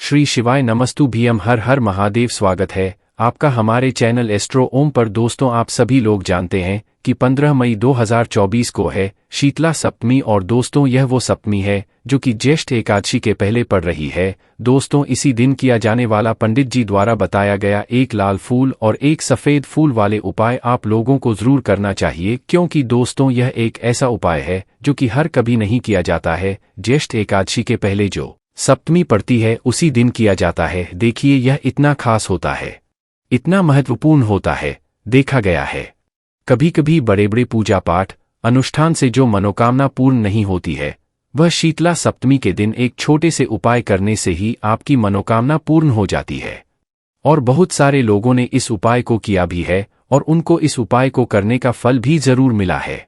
श्री शिवाय नमस्तु भीम हर हर महादेव। स्वागत है आपका हमारे चैनल एस्ट्रो ओम पर। दोस्तों, आप सभी लोग जानते हैं कि 15 मई 2024 को है शीतला सप्तमी, और दोस्तों यह वो सप्तमी है जो कि ज्येष्ठ एकादशी के पहले पड़ रही है। दोस्तों, इसी दिन किया जाने वाला पंडित जी द्वारा बताया गया एक लाल फूल और एक सफ़ेद फूल वाले उपाय आप लोगों को जरूर करना चाहिए, क्योंकि दोस्तों यह एक ऐसा उपाय है जो कि हर कभी नहीं किया जाता है। ज्येष्ठ एकादशी के पहले जो सप्तमी पड़ती है उसी दिन किया जाता है। देखिए, यह इतना खास होता है, इतना महत्वपूर्ण होता है। देखा गया है कभी कभी बड़े बड़े पूजा पाठ अनुष्ठान से जो मनोकामना पूर्ण नहीं होती है, वह शीतला सप्तमी के दिन एक छोटे से उपाय करने से ही आपकी मनोकामना पूर्ण हो जाती है। और बहुत सारे लोगों ने इस उपाय को किया भी है और उनको इस उपाय को करने का फल भी जरूर मिला है।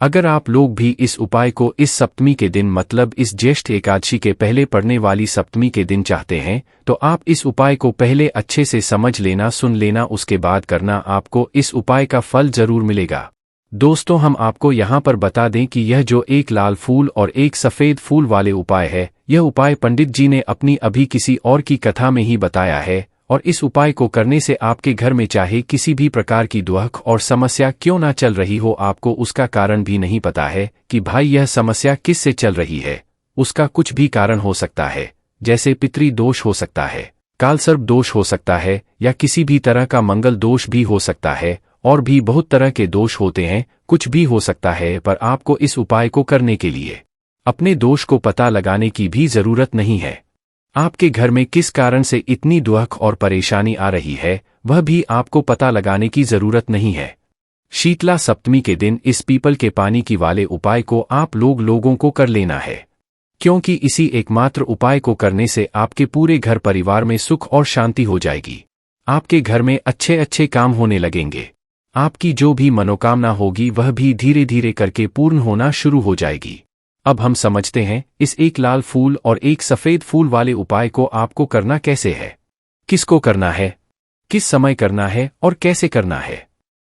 अगर आप लोग भी इस उपाय को इस सप्तमी के दिन, मतलब इस ज्येष्ठ एकादशी के पहले पड़ने वाली सप्तमी के दिन चाहते हैं, तो आप इस उपाय को पहले अच्छे से समझ लेना, सुन लेना, उसके बाद करना। आपको इस उपाय का फल जरूर मिलेगा। दोस्तों, हम आपको यहाँ पर बता दें कि यह जो एक लाल फूल और एक सफ़ेद फूल वाले उपाय है, यह उपाय पंडित जी ने अपनी अभी किसी और की कथा में ही बताया है। और इस उपाय को करने से आपके घर में चाहे किसी भी प्रकार की दुख और समस्या क्यों ना चल रही हो, आपको उसका कारण भी नहीं पता है कि भाई यह समस्या किस से चल रही है। उसका कुछ भी कारण हो सकता है, जैसे पितृ दोष हो सकता है, कालसर्प दोष हो सकता है, या किसी भी तरह का मंगल दोष भी हो सकता है, और भी बहुत तरह के दोष होते हैं। कुछ भी हो सकता है, पर आपको इस उपाय को करने के लिए अपने दोष को पता लगाने की भी जरूरत नहीं है। आपके घर में किस कारण से इतनी दुख और परेशानी आ रही है, वह भी आपको पता लगाने की जरूरत नहीं है। शीतला सप्तमी के दिन इस पीपल के पानी की वाले उपाय को आप लोगों को कर लेना है, क्योंकि इसी एकमात्र उपाय को करने से आपके पूरे घर परिवार में सुख और शांति हो जाएगी। आपके घर में अच्छे अच्छे काम होने लगेंगे। आपकी जो भी मनोकामना होगी वह भी धीरे धीरे करके पूर्ण होना शुरू हो जाएगी। अब हम समझते हैं इस एक लाल फूल और एक सफ़ेद फूल वाले उपाय को आपको करना कैसे है, किसको करना है, किस समय करना है और कैसे करना है।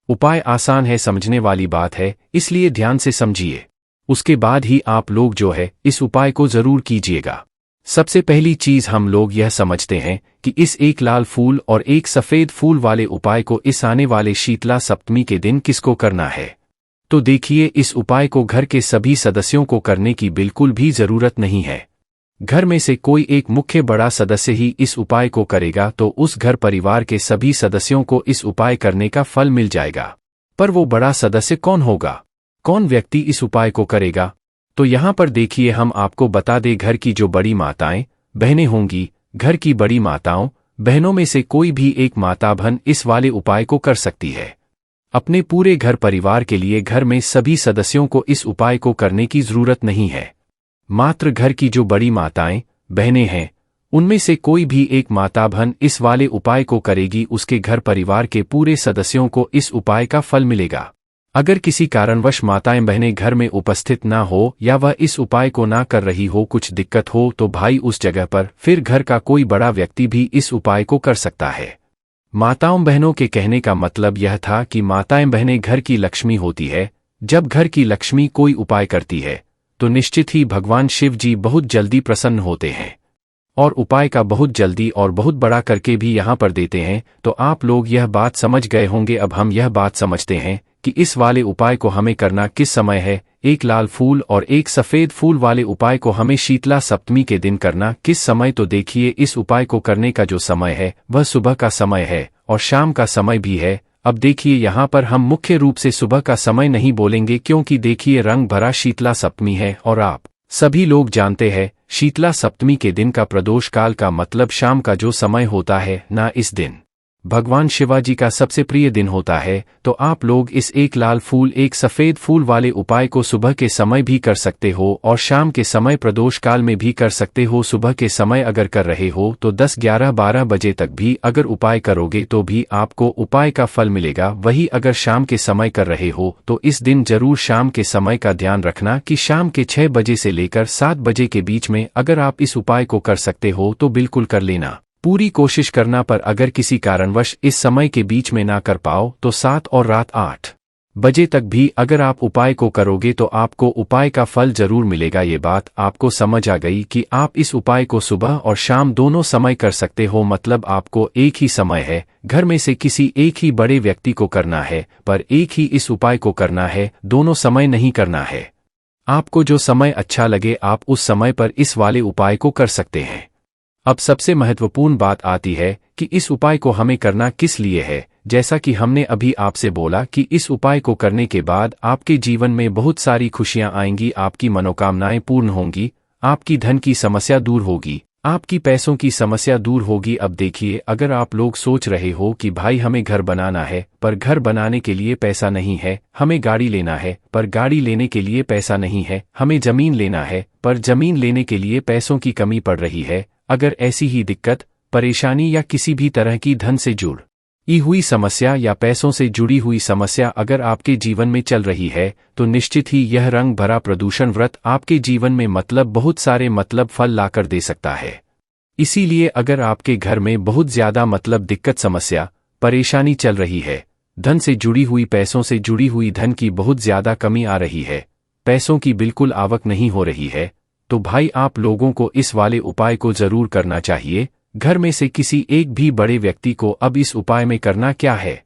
उपाय आसान है, समझने वाली बात है, इसलिए ध्यान से समझिए। उसके बाद ही आप लोग जो है इस उपाय को जरूर कीजिएगा। सबसे पहली चीज हम लोग यह समझते हैं कि इस एक लाल फूल और एक सफ़ेद फूल वाले उपाय को इस आने वाले शीतला सप्तमी के दिन किसको करना है। तो देखिए, इस उपाय को घर के सभी सदस्यों को करने की बिल्कुल भी जरूरत नहीं है। घर में से कोई एक मुख्य बड़ा सदस्य ही इस उपाय को करेगा तो उस घर परिवार के सभी सदस्यों को इस उपाय करने का फल मिल जाएगा। पर वो बड़ा सदस्य कौन होगा, कौन व्यक्ति इस उपाय को करेगा? तो यहाँ पर देखिए, हम आपको बता दें, घर की जो बड़ी माताएं बहनें होंगी, घर की बड़ी माताओं बहनों में से कोई भी एक माता बहन इस वाले उपाय को कर सकती है। अपने पूरे घर परिवार के लिए घर में सभी सदस्यों को इस उपाय को करने की जरूरत नहीं है। मात्र घर की जो बड़ी माताएं बहनें हैं, उनमें से कोई भी एक माता बहन इस वाले उपाय को करेगी, उसके घर परिवार के पूरे सदस्यों को इस उपाय का फल मिलेगा। अगर किसी कारणवश माताएं बहनें घर में उपस्थित ना हो या वह इस उपाय को ना कर रही हो, कुछ दिक्कत हो, तो भाई उस जगह पर फिर घर का कोई बड़ा व्यक्ति भी इस उपाय को कर सकता है। माताओं बहनों के कहने का मतलब यह था कि माताएं बहनें घर की लक्ष्मी होती है। जब घर की लक्ष्मी कोई उपाय करती है तो निश्चित ही भगवान शिव जी बहुत जल्दी प्रसन्न होते हैं, और उपाय का बहुत जल्दी और बहुत बड़ा करके भी यहाँ पर देते हैं। तो आप लोग यह बात समझ गए होंगे। अब हम यह बात समझते हैं कि इस वाले उपाय को हमें करना किस समय है। एक लाल फूल और एक सफ़ेद फूल वाले उपाय को हमें शीतला सप्तमी के दिन करना किस समय? तो देखिए, इस उपाय को करने का जो समय है वह सुबह का समय है और शाम का समय भी है। अब देखिए, यहाँ पर हम मुख्य रूप से सुबह का समय नहीं बोलेंगे, क्योंकि देखिए रंग भरा शीतला सप्तमी है और आप सभी लोग जानते हैं शीतला सप्तमी के दिन का प्रदोष काल का मतलब शाम का जो समय होता है ना, इस दिन भगवान शिवाजी का सबसे प्रिय दिन होता है। तो आप लोग इस एक लाल फूल एक सफ़ेद फूल वाले उपाय को सुबह के समय भी कर सकते हो और शाम के समय प्रदोष काल में भी कर सकते हो। सुबह के समय अगर कर रहे हो तो 10, 11, 12 बजे तक भी अगर उपाय करोगे तो भी आपको उपाय का फल मिलेगा। वही अगर शाम के समय कर रहे हो तो इस दिन जरूर शाम के समय का ध्यान रखना कि शाम के 6 बजे से लेकर 7 बजे के बीच में अगर आप इस उपाय को कर सकते हो तो बिल्कुल कर लेना। पूरी कोशिश करना, पर अगर किसी कारणवश इस समय के बीच में ना कर पाओ तो 7 और रात 8 बजे तक भी अगर आप उपाय को करोगे तो आपको उपाय का फल जरूर मिलेगा। ये बात आपको समझ आ गई कि आप इस उपाय को सुबह और शाम दोनों समय कर सकते हो, मतलब आपको एक ही समय है, घर में से किसी एक ही बड़े व्यक्ति को करना है, पर एक ही इस उपाय को करना है, दोनों समय नहीं करना है। आपको जो समय अच्छा लगे आप उस समय पर इस वाले उपाय को कर सकते हैं। अब सबसे महत्वपूर्ण बात आती है कि इस उपाय को हमें करना किस लिए है। जैसा कि हमने अभी आपसे बोला कि इस उपाय को करने के बाद आपके जीवन में बहुत सारी खुशियां आएंगी, आपकी मनोकामनाएं पूर्ण होंगी, आपकी धन की समस्या दूर होगी, आपकी पैसों की समस्या दूर होगी। अब देखिए, अगर आप लोग सोच रहे हो कि भाई हमें घर बनाना है पर घर बनाने के लिए पैसा नहीं है, हमें गाड़ी लेना है पर गाड़ी लेने के लिए पैसा नहीं है, हमें जमीन लेना है पर जमीन लेने के लिए पैसों की कमी पड़ रही है, अगर ऐसी ही दिक्कत, परेशानी या किसी भी तरह की धन से जुड़ी हुई समस्या या पैसों से जुड़ी हुई समस्या अगर आपके जीवन में चल रही है, तो निश्चित ही यह रंग भरा प्रदूषण व्रत आपके जीवन में बहुत सारे फल लाकर दे सकता है। इसीलिए अगर आपके घर में बहुत ज्यादा दिक्कत, समस्या, परेशानी चल रही है, धन से जुड़ी हुई, पैसों से जुड़ी हुई धन की बहुत ज्यादा कमी आ रही है, पैसों की बिल्कुल आवक नहीं हो रही है, तो भाई आप लोगों को इस वाले उपाय को जरूर करना चाहिए। घर में से किसी एक भी बड़े व्यक्ति को अब इस उपाय में करना क्या है,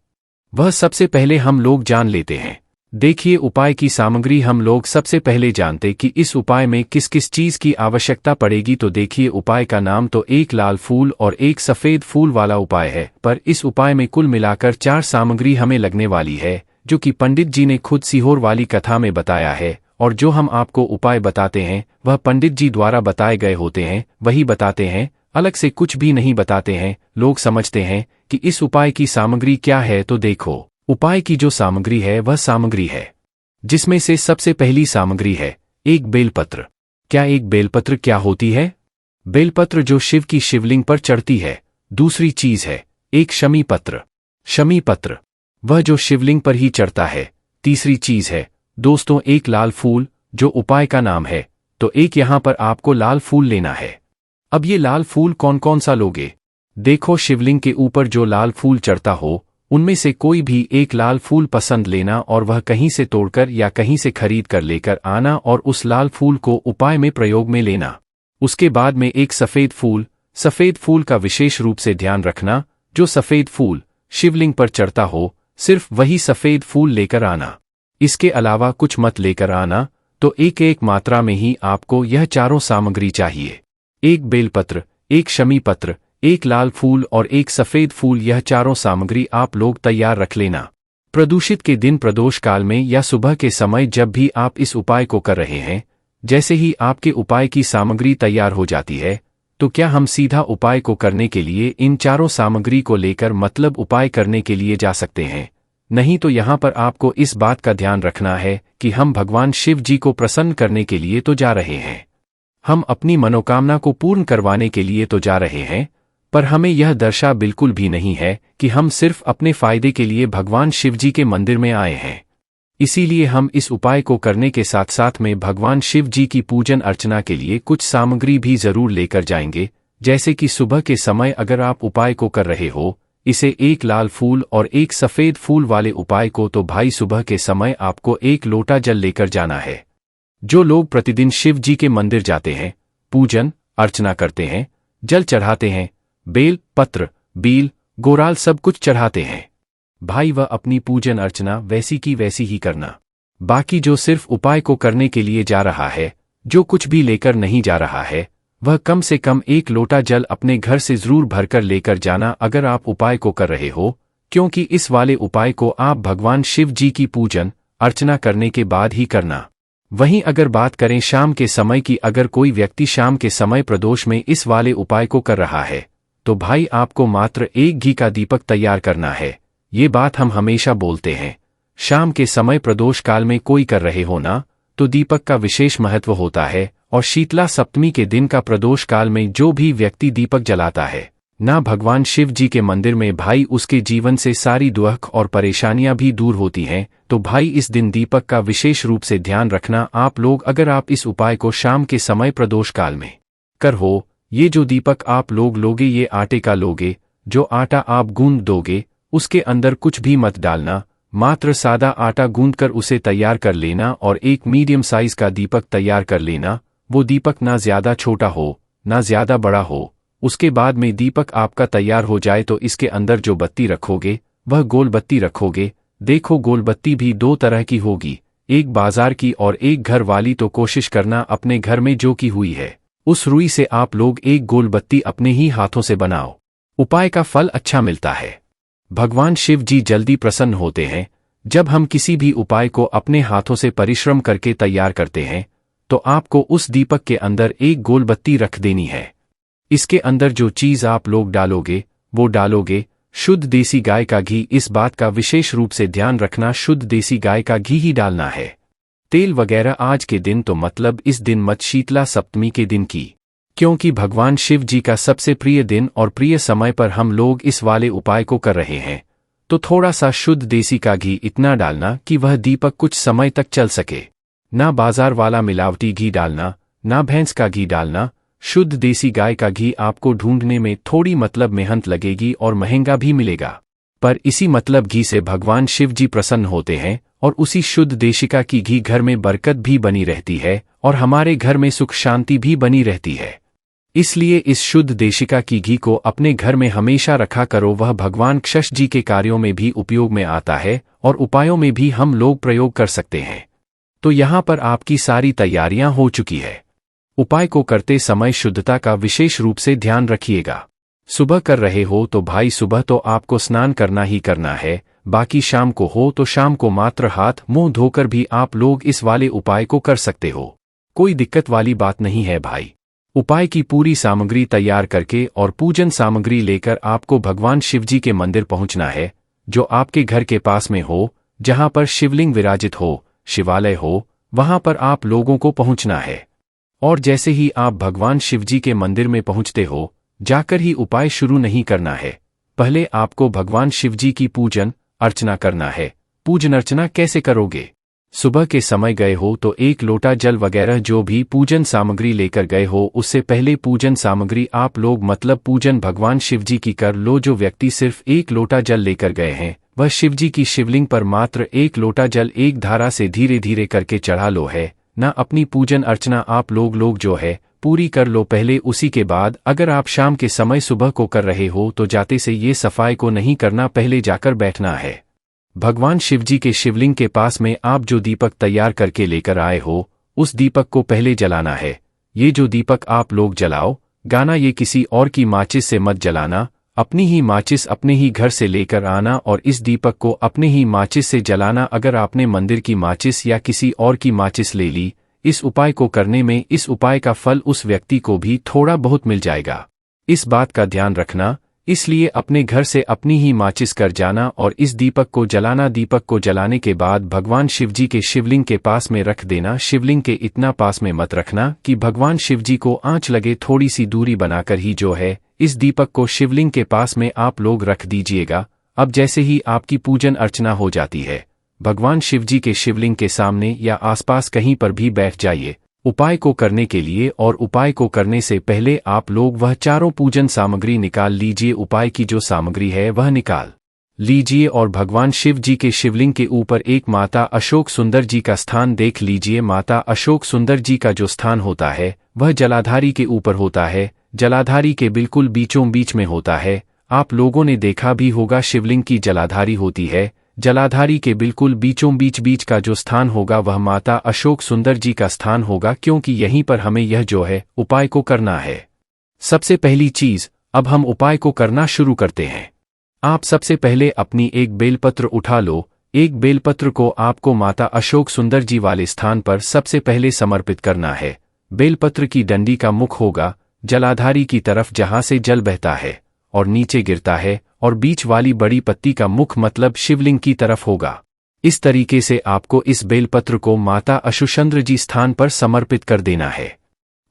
वह सबसे पहले हम लोग जान लेते हैं। देखिए, उपाय की सामग्री हम लोग सबसे पहले जानते कि इस उपाय में किस किस चीज की आवश्यकता पड़ेगी। तो देखिए, उपाय का नाम तो एक लाल फूल और एक सफेद फूल वाला उपाय है, पर इस उपाय में कुल मिलाकर 4 सामग्री हमें लगने वाली है, जो कि पंडित जी ने खुद सीहोर वाली कथा में बताया है। और जो हम आपको उपाय बताते हैं वह पंडित जी द्वारा बताए गए होते हैं, वही बताते हैं, अलग से कुछ भी नहीं बताते हैं। लोग समझते हैं कि इस उपाय की सामग्री क्या है, तो देखो, उपाय की जो सामग्री है वह सामग्री है जिसमें से सबसे पहली सामग्री है एक बेलपत्र। क्या एक बेलपत्र क्या होती है? बेलपत्र जो शिव की शिवलिंग पर चढ़ती है। दूसरी चीज है एक शमी पत्र। शमी पत्र वह जो शिवलिंग पर ही चढ़ता है। तीसरी चीज है दोस्तों एक लाल फूल, जो उपाय का नाम है, तो एक यहां पर आपको लाल फूल लेना है। अब ये लाल फूल कौन कौन सा लोगे? देखो, शिवलिंग के ऊपर जो लाल फूल चढ़ता हो उनमें से कोई भी एक लाल फूल पसंद लेना और वह कहीं से तोड़कर या कहीं से खरीद कर लेकर आना और उस लाल फूल को उपाय में प्रयोग में लेना। उसके बाद में एक सफेद फूल का विशेष रूप से ध्यान रखना, जो सफेद फूल शिवलिंग पर चढ़ता हो सिर्फ वही सफेद फूल लेकर आना, इसके अलावा कुछ मत लेकर आना। तो एक एक मात्रा में ही आपको यह चारों सामग्री चाहिए, एक बेलपत्र, एक शमी पत्र, एक लाल फूल और एक सफेद फूल। यह चारों सामग्री आप लोग तैयार रख लेना। प्रदोषित के दिन, प्रदोष काल में या सुबह के समय जब भी आप इस उपाय को कर रहे हैं, जैसे ही आपके उपाय की सामग्री तैयार हो जाती है, तो क्या हम सीधा उपाय को करने के लिए इन चारों सामग्री को लेकर उपाय करने के लिए जा सकते हैं? नहीं, तो यहाँ पर आपको इस बात का ध्यान रखना है कि हम भगवान शिव जी को प्रसन्न करने के लिए तो जा रहे हैं, हम अपनी मनोकामना को पूर्ण करवाने के लिए तो जा रहे हैं, पर हमें यह दर्शा बिल्कुल भी नहीं है कि हम सिर्फ अपने फायदे के लिए भगवान शिव जी के मंदिर में आए हैं। इसीलिए हम इस उपाय को करने के साथ साथ में भगवान शिव जी की पूजन अर्चना के लिए कुछ सामग्री भी जरूर लेकर जाएंगे। जैसे कि सुबह के समय अगर आप उपाय को कर रहे हो, इसे एक लाल फूल और एक सफेद फूल वाले उपाय को, तो भाई सुबह के समय आपको 1 लोटा जल लेकर जाना है। जो लोग प्रतिदिन शिव जी के मंदिर जाते हैं, पूजन अर्चना करते हैं, जल चढ़ाते हैं, बेल पत्र, बील, गोराल सब कुछ चढ़ाते हैं, भाई वह अपनी पूजन अर्चना वैसी की वैसी ही करना। बाकी जो सिर्फ उपाय को करने के लिए जा रहा है, जो कुछ भी लेकर नहीं जा रहा है, वह कम से कम 1 लोटा जल अपने घर से जरूर भरकर लेकर जाना अगर आप उपाय को कर रहे हो, क्योंकि इस वाले उपाय को आप भगवान शिव जी की पूजन अर्चना करने के बाद ही करना। वहीं अगर बात करें शाम के समय की, अगर कोई व्यक्ति शाम के समय प्रदोष में इस वाले उपाय को कर रहा है, तो भाई आपको मात्र 1 घी का दीपक तैयार करना है। ये बात हम हमेशा बोलते हैं, शाम के समय प्रदोष काल में कोई कर रहे हो ना, तो दीपक का विशेष महत्व होता है। और शीतला सप्तमी के दिन का प्रदोष काल में जो भी व्यक्ति दीपक जलाता है ना भगवान शिव जी के मंदिर में, भाई उसके जीवन से सारी दुख और परेशानियां भी दूर होती हैं। तो भाई इस दिन दीपक का विशेष रूप से ध्यान रखना आप लोग। अगर आप इस उपाय को शाम के समय प्रदोष काल में कर हो, ये जो दीपक आप लोग लोगे ये आटे का लोगे। जो आटा आप गूंद दोगे उसके अंदर कुछ भी मत डालना, मात्र सादा आटा गूंथकर उसे तैयार कर लेना और एक मीडियम साइज का दीपक तैयार कर लेना। वो दीपक ना ज्यादा छोटा हो ना ज्यादा बड़ा हो। उसके बाद में दीपक आपका तैयार हो जाए तो इसके अंदर जो बत्ती रखोगे वह गोल बत्ती रखोगे। देखो गोल बत्ती भी दो तरह की होगी, एक बाजार की और एक घर वाली। तो कोशिश करना अपने घर में जो की हुई है उस रुई से आप लोग एक गोल बत्ती अपने ही हाथों से बनाओ। उपाय का फल अच्छा मिलता है। भगवान शिव जी जल्दी प्रसन्न होते हैं। जब हम किसी भी उपाय को अपने हाथों से परिश्रम करके तैयार करते हैं तो आपको उस दीपक के अंदर एक गोल बत्ती रख देनी है। इसके अंदर जो चीज आप लोग डालोगे वो डालोगे शुद्ध देसी गाय का घी। इस बात का विशेष रूप से ध्यान रखना, शुद्ध देसी गाय का घी ही डालना है। तेल वगैरह आज के दिन तो मतलब इस दिन मत, शीतला सप्तमी के दिन की, क्योंकि भगवान शिव जी का सबसे प्रिय दिन और प्रिय समय पर हम लोग इस वाले उपाय को कर रहे हैं। तो थोड़ा सा शुद्ध देसी का घी इतना डालना कि वह दीपक कुछ समय तक चल सके। ना बाजार वाला मिलावटी घी डालना, ना भैंस का घी डालना। शुद्ध देसी गाय का घी आपको ढूंढने में थोड़ी मतलब मेहनत लगेगी और महंगा भी मिलेगा, पर इसी मतलब घी से भगवान शिव जी प्रसन्न होते हैं और उसी शुद्ध देशिका की घी घर में बरकत भी बनी रहती है और हमारे घर में सुख शांति भी बनी रहती है। इसलिए इस शुद्ध देशिका की घी को अपने घर में हमेशा रखा करो। वह भगवान क्षश जी के कार्यों में भी उपयोग में आता है और उपायों में भी हम लोग प्रयोग कर सकते हैं। तो यहाँ पर आपकी सारी तैयारियां हो चुकी है। उपाय को करते समय शुद्धता का विशेष रूप से ध्यान रखिएगा। सुबह कर रहे हो तो भाई सुबह तो आपको स्नान करना ही करना है, बाकी शाम को हो तो शाम को मात्र हाथ मुंह धोकर भी आप लोग इस वाले उपाय को कर सकते हो। कोई दिक्कत वाली बात नहीं है भाई। उपाय की पूरी सामग्री तैयार करके और पूजन सामग्री लेकर आपको भगवान शिवजी के मंदिर पहुंचना है, जो आपके घर के पास में हो, जहां पर शिवलिंग विराजित हो, शिवालय हो, वहां पर आप लोगों को पहुंचना है। और जैसे ही आप भगवान शिवजी के मंदिर में पहुंचते हो, जाकर ही उपाय शुरू नहीं करना है। पहले आपको भगवान शिवजी की पूजन अर्चना करना है। पूजन अर्चना कैसे करोगे? सुबह के समय गए हो तो एक लोटा जल वगैरह जो भी पूजन सामग्री लेकर गए हो, उससे पहले पूजन सामग्री आप लोग मतलब पूजन भगवान शिवजी की कर लो। जो व्यक्ति सिर्फ एक लोटा जल लेकर गए हैं वह शिवजी की शिवलिंग पर मात्र एक लोटा जल एक धारा से धीरे धीरे करके चढ़ा लो है ना। अपनी पूजन अर्चना आप लोग जो है पूरी कर लो पहले। उसी के बाद अगर आप शाम के समय सुबह को कर रहे हो तो जाते से ये सफाई को नहीं करना, पहले जाकर बैठना है। भगवान शिवजी के शिवलिंग के पास में आप जो दीपक तैयार करके लेकर आए हो उस दीपक को पहले जलाना है। ये जो दीपक आप लोग जलाओ गाना, ये किसी और की माचिस से मत जलाना, अपनी ही माचिस अपने ही घर से लेकर आना और इस दीपक को अपने ही माचिस से जलाना। अगर आपने मंदिर की माचिस या किसी और की माचिस ले ली, इस उपाय को करने में इस उपाय का फल उस व्यक्ति को भी थोड़ा बहुत मिल जाएगा। इस बात का ध्यान रखना, इसलिए अपने घर से अपनी ही माचिस कर जाना और इस दीपक को जलाना। दीपक को जलाने के बाद भगवान शिवजी के शिवलिंग के पास में रख देना। शिवलिंग के इतना पास में मत रखना कि भगवान शिवजी को आंच लगे, थोड़ी सी दूरी बनाकर ही जो है इस दीपक को शिवलिंग के पास में आप लोग रख दीजिएगा। अब जैसे ही आपकी पूजन अर्चना हो जाती है, भगवान शिवजी के शिवलिंग के सामने या आसपास कहीं पर भी बैठ जाइए उपाय को करने के लिए। और उपाय को करने से पहले आप लोग वह चारों पूजन सामग्री निकाल लीजिए। उपाय की जो सामग्री है वह निकाल लीजिए और भगवान शिव जी के शिवलिंग के ऊपर एक माता अशोक सुंदर जी का स्थान देख लीजिए। माता अशोक सुंदर जी का जो स्थान होता है वह जलाधारी के ऊपर होता है, जलाधारी के बिल्कुल बीचों बीच में होता है। आप लोगों ने देखा भी होगा शिवलिंग की जलाधारी होती है, जलाधारी के बिल्कुल बीचों बीच का जो स्थान होगा वह माता अशोक सुंदर जी का स्थान होगा, क्योंकि यहीं पर हमें यह जो है उपाय को करना है। सबसे पहली चीज, अब हम उपाय को करना शुरू करते हैं। आप सबसे पहले अपनी एक बेलपत्र उठा लो। एक बेलपत्र को आपको माता अशोक सुंदर जी वाले स्थान पर सबसे पहले समर्पित करना है। बेलपत्र की डंडी का मुख होगा जलाधारी की तरफ जहां से जल बहता है और नीचे गिरता है, और बीच वाली बड़ी पत्ती का मुख मतलब शिवलिंग की तरफ होगा। इस तरीके से आपको इस बेलपत्र को माता अशुचंद्र जी स्थान पर समर्पित कर देना है।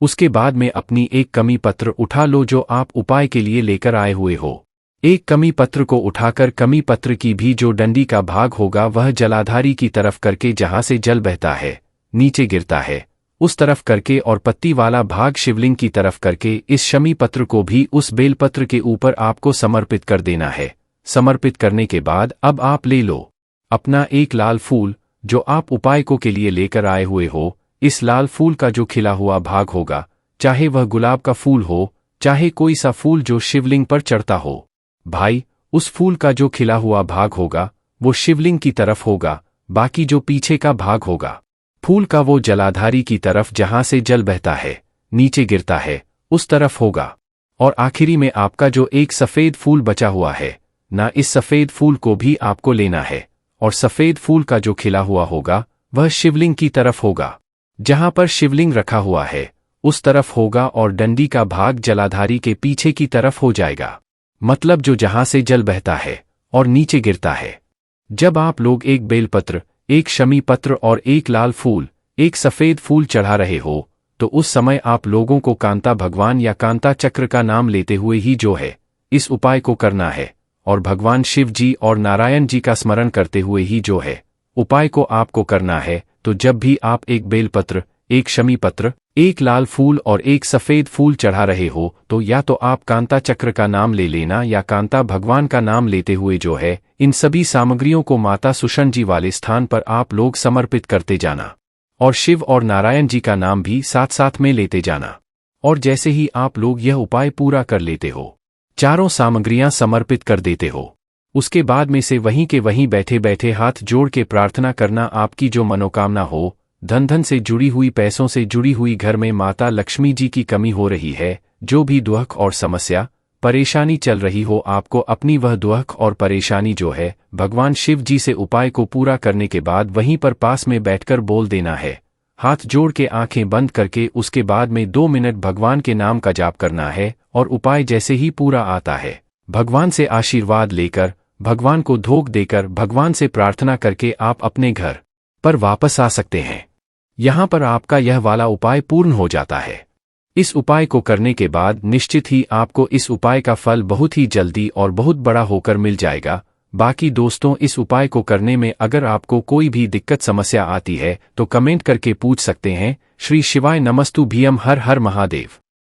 उसके बाद में अपनी एक कमी पत्र उठा लो जो आप उपाय के लिए लेकर आए हुए हो। एक कमी पत्र को उठाकर कमी पत्र की भी जो डंडी का भाग होगा वह जलाधारी की तरफ करके जहां से जल बहता है नीचे गिरता है उस तरफ करके, और पत्ती वाला भाग शिवलिंग की तरफ करके इस शमी पत्र को भी उस बेलपत्र के ऊपर आपको समर्पित कर देना है। समर्पित करने के बाद अब आप ले लो अपना एक लाल फूल जो आप उपाय को के लिए लेकर आए हुए हो, इस लाल फूल का जो खिला हुआ भाग होगा, चाहे वह गुलाब का फूल हो, चाहे कोई सा फूल जो शिवलिंग पर चढ़ता हो, भाई उस फूल का जो खिला हुआ भाग होगा वो शिवलिंग की तरफ होगा, बाकी जो पीछे का भाग होगा फूल का वो जलाधारी की तरफ जहां से जल बहता है, नीचे गिरता है, उस तरफ होगा। और आखिरी में आपका जो एक सफेद फूल बचा हुआ है ना, इस सफेद फूल को भी आपको लेना है और सफेद फूल का जो खिला हुआ होगा वह शिवलिंग की तरफ होगा, जहां पर शिवलिंग रखा हुआ है उस तरफ होगा और डंडी का भाग जलाधारी के पीछे की तरफ हो जाएगा, मतलब जो जहां से जल बहता है और नीचे गिरता है। जब आप लोग एक बेलपत्र, एक शमी पत्र और एक लाल फूल, एक सफेद फूल चढ़ा रहे हो, तो उस समय आप लोगों को कांता भगवान या कांता चक्र का नाम लेते हुए ही जो है इस उपाय को करना है और भगवान शिव जी और नारायण जी का स्मरण करते हुए ही जो है उपाय को आपको करना है। तो जब भी आप एक बेलपत्र, एक शमी पत्र, एक लाल फूल और एक सफेद फूल चढ़ा रहे हो, तो या तो आप कांता चक्र का नाम ले लेना या कांता भगवान का नाम लेते हुए जो है इन सभी सामग्रियों को माता सुषण जी वाले स्थान पर आप लोग समर्पित करते जाना और शिव और नारायण जी का नाम भी साथ साथ में लेते जाना। और जैसे ही आप लोग यह उपाय पूरा कर लेते हो, चारों सामग्रियां समर्पित कर देते हो, उसके बाद में से वहीं के वहीं बैठे बैठे हाथ जोड़ के प्रार्थना करना, आपकी जो मनोकामना हो, धन से जुड़ी हुई, पैसों से जुड़ी हुई, घर में माता लक्ष्मी जी की कमी हो रही है, जो भी दुख और समस्या परेशानी चल रही हो, आपको अपनी वह दुख और परेशानी जो है भगवान शिव जी से उपाय को पूरा करने के बाद वहीं पर पास में बैठकर बोल देना है, हाथ जोड़ के आंखें बंद करके। उसके बाद में 2 मिनट भगवान के नाम का जाप करना है और उपाय जैसे ही पूरा आता है, भगवान से आशीर्वाद लेकर, भगवान को धोख देकर, भगवान से प्रार्थना करके आप अपने घर पर वापस आ सकते हैं। यहां पर आपका यह वाला उपाय पूर्ण हो जाता है। इस उपाय को करने के बाद निश्चित ही आपको इस उपाय का फल बहुत ही जल्दी और बहुत बड़ा होकर मिल जाएगा। बाकी दोस्तों, इस उपाय को करने में अगर आपको कोई भी दिक्कत समस्या आती है तो कमेंट करके पूछ सकते हैं। श्री शिवाय नमस्तु भीम, हर हर महादेव।